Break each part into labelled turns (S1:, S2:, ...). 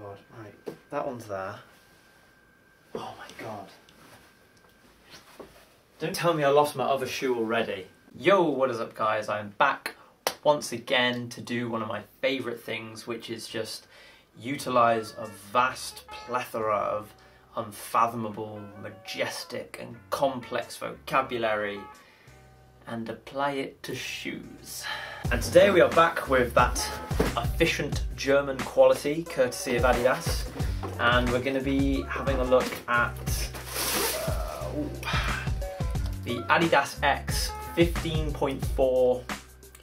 S1: god. Right, that one's there. Oh my god. Don't tell me I lost my other shoe already. Yo, what is up guys? I'm back once again to do one of my favourite things, which is just utilise a vast plethora of unfathomable, majestic and complex vocabulary and apply it to shoes. And today we are back with that efficient German quality courtesy of Adidas, and we're going to be having a look at the Adidas X 15.4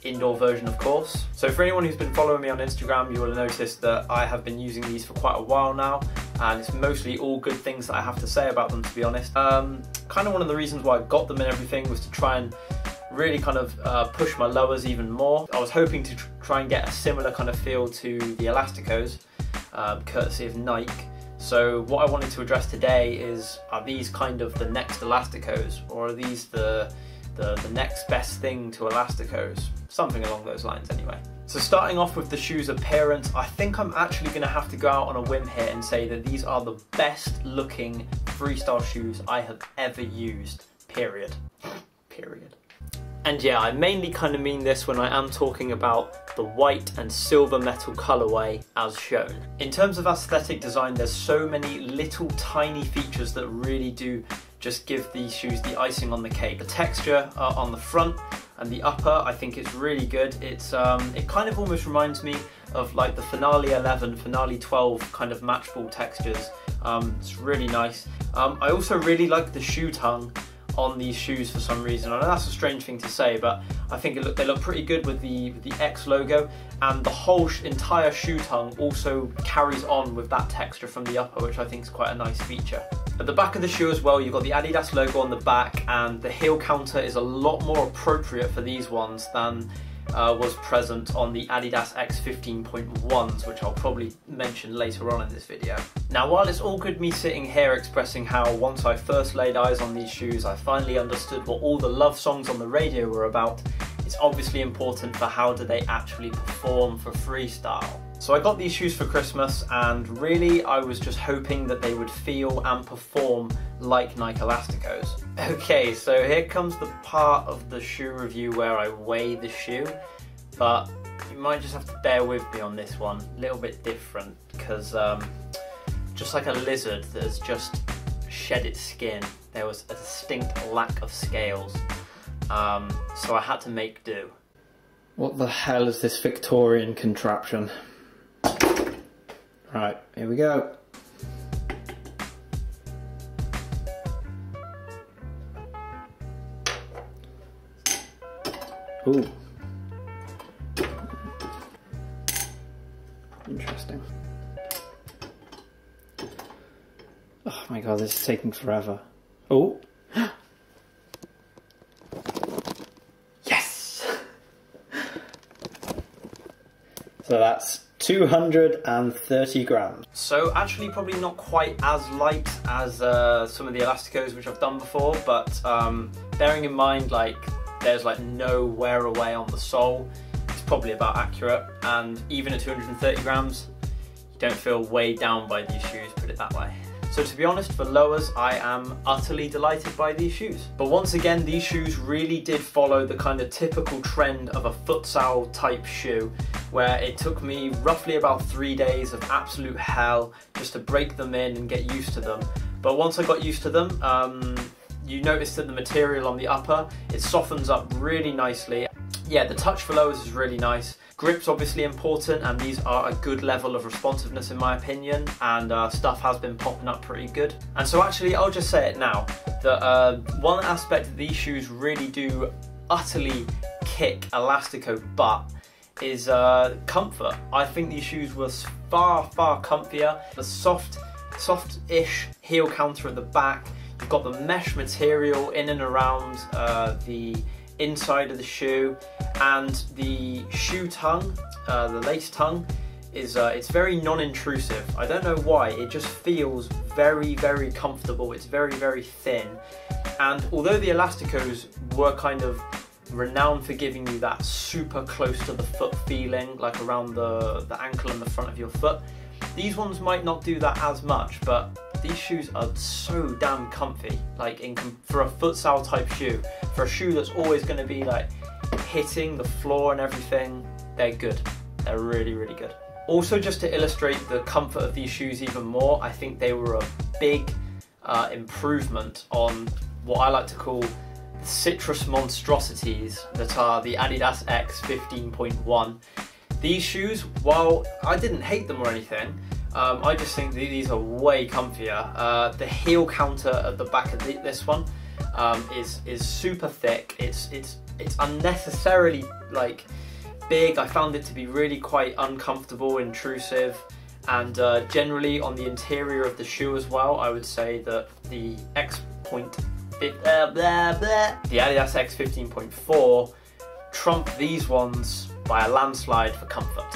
S1: indoor version, of course. So for anyone who's been following me on Instagram, you will have noticed that I have been using these for quite a while now, and it's mostly all good things that I have to say about them, to be honest. Kind of one of the reasons why I got them and everything was to try and really kind of push my lowers even more. I was hoping to try and get a similar kind of feel to the Elasticos, courtesy of Nike. So what I wanted to address today is, are these kind of the next Elasticos, or are these the next best thing to Elasticos? Something along those lines anyway. So starting off with the shoe's appearance, I think I'm actually going to have to go out on a whim here and say that these are the best looking freestyle shoes I have ever used, period. Period. And yeah, I mainly kind of mean this when I am talking about the white and silver metal colourway as shown. In terms of aesthetic design, there's so many little tiny features that really do just give these shoes the icing on the cake. The texture on the front and the upper, I think it's really good. It kind of almost reminds me of like the Finale 11, Finale 12 kind of match ball textures. It's really nice. I also really like the shoe tongue on these shoes for some reason. I know that's a strange thing to say, but I think they look pretty good with the X logo, and the whole entire shoe tongue also carries on with that texture from the upper, which I think is quite a nice feature. At the back of the shoe as well, you've got the Adidas logo on the back, and the heel counter is a lot more appropriate for these ones than was present on the Adidas X 15.1s, which I'll probably mention later on in this video. Now, while it's all good me sitting here expressing how once I first laid eyes on these shoes I finally understood what all the love songs on the radio were about, it's obviously important for how do they actually perform for freestyle. So I got these shoes for Christmas, and really I was just hoping that they would feel and perform like Nike Elasticos. Okay, so here comes the part of the shoe review where I weigh the shoe, but you might just have to bear with me on this one. A little bit different, because just like a lizard that has just shed its skin, there was a distinct lack of scales, so I had to make do. What the hell is this Victorian contraption? Right, here we go. Ooh. Interesting. Oh my god, this is taking forever. Oh. Yes! So that's 230 grams. So actually probably not quite as light as some of the Elasticos which I've done before, but bearing in mind like there's like no wear away on the sole, it's probably about accurate, and even at 230 grams you don't feel weighed down by these shoes, put it that way. So to be honest, for lowers, I am utterly delighted by these shoes. But once again, these shoes really did follow the kind of typical trend of a futsal type shoe, where it took me roughly about 3 days of absolute hell just to break them in and get used to them. But once I got used to them, you notice that the material on the upper, it softens up really nicely. Yeah, the touch for lowers is really nice. Grip's obviously important, and these are a good level of responsiveness in my opinion, and stuff has been popping up pretty good. And so actually, I'll just say it now, that one aspect that these shoes really do utterly kick Elastico butt is comfort. I think these shoes were far, far comfier. The soft-ish heel counter at the back, you've got the mesh material in and around the inside of the shoe, and the shoe tongue, the lace tongue, is it's very non-intrusive. I don't know why, it just feels very, very comfortable. It's very, very thin, and although the Elasticos were kind of renowned for giving you that super close to the foot feeling, like around the ankle and the front of your foot, These ones might not do that as much, but these shoes are so damn comfy. Like for a futsal type shoe, for a shoe that's always going to be like hitting the floor and everything, they're good. They're really, really good. Also, just to illustrate the comfort of these shoes even more, I think they were a big improvement on what I like to call the citrus monstrosities that are the Adidas X 15.1. These shoes, while I didn't hate them or anything, I just think these are way comfier. The heel counter at the back of this one is super thick. It's unnecessarily like big. I found it to be really quite uncomfortable, intrusive, and generally on the interior of the shoe as well, I would say that the Adidas X 15.4 trump these ones by a landslide for comfort.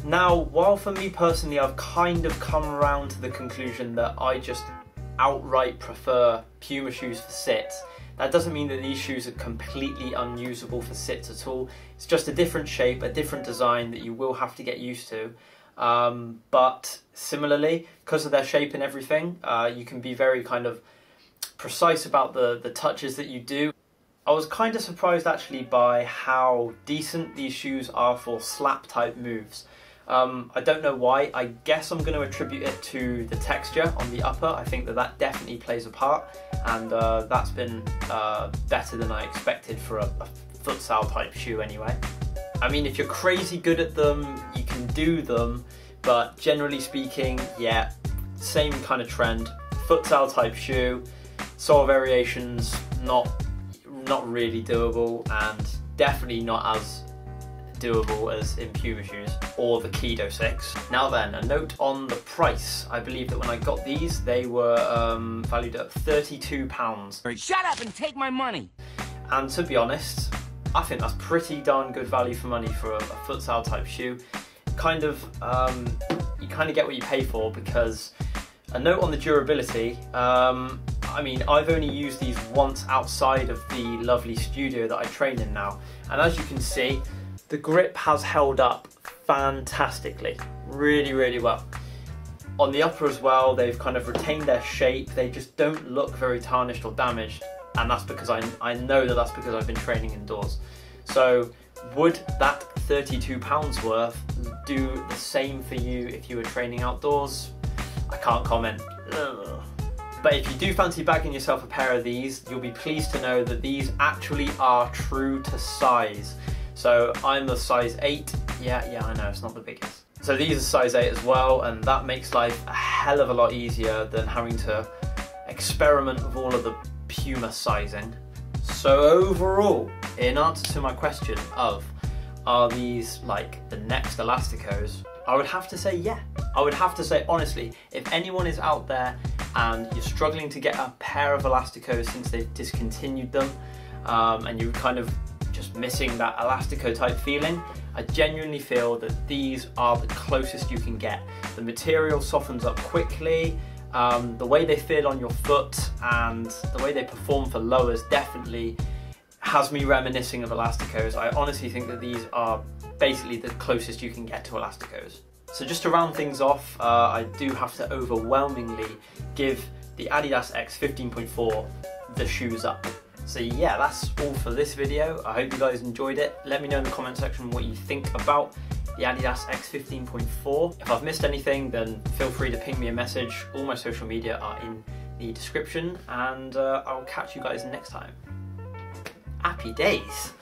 S1: Now, while for me personally I've kind of come around to the conclusion that I just outright prefer Puma shoes for sits, that doesn't mean that these shoes are completely unusable for sits at all. It's just a different shape, a different design that you will have to get used to. But similarly, because of their shape and everything, you can be very kind of precise about the touches that you do. I was kind of surprised actually by how decent these shoes are for slap type moves. I don't know why. I guess I'm going to attribute it to the texture on the upper. I think that definitely plays a part, and that's been better than I expected for a futsal type shoe anyway. I mean, if you're crazy good at them, you can do them, but generally speaking, yeah, same kind of trend. Futsal type shoe, sole variations, not really doable, and definitely not as doable as in Puma shoes or the Kedo 6. Now then, a note on the price. I believe that when I got these, they were valued at £32.
S2: Shut up and take my money!
S1: And to be honest, I think that's pretty darn good value for money for a futsal type shoe. You kind of get what you pay for, because a note on the durability, I mean, I've only used these once outside of the lovely studio that I train in now, and as you can see, the grip has held up fantastically, really, really well. On the upper as well, they've kind of retained their shape. They just don't look very tarnished or damaged, and that's because I know that that's because I've been training indoors. So would that £32 worth do the same for you if you were training outdoors? I can't comment. Ugh. But if you do fancy bagging yourself a pair of these, you'll be pleased to know that these actually are true to size. So I'm a size 8. Yeah, I know, it's not the biggest. So these are size 8 as well, and that makes life a hell of a lot easier than having to experiment with all of the Puma sizing. So overall, in answer to my question of, are these like the next Elasticos? I would have to say yeah. I would have to say honestly, if anyone is out there and you're struggling to get a pair of Elasticos since they've discontinued them, and you're kind of just missing that Elastico type feeling, I genuinely feel that these are the closest you can get. The material softens up quickly, the way they feel on your foot and the way they perform for lowers definitely has me reminiscing of Elasticos. I honestly think that these are basically the closest you can get to Elasticos. So just to round things off, I do have to overwhelmingly give the Adidas X 15.4 the shoes up. So yeah, that's all for this video. I hope you guys enjoyed it. Let me know in the comment section what you think about the Adidas X 15.4. If I've missed anything, then feel free to ping me a message. All my social media are in the description, and I'll catch you guys next time. Happy days!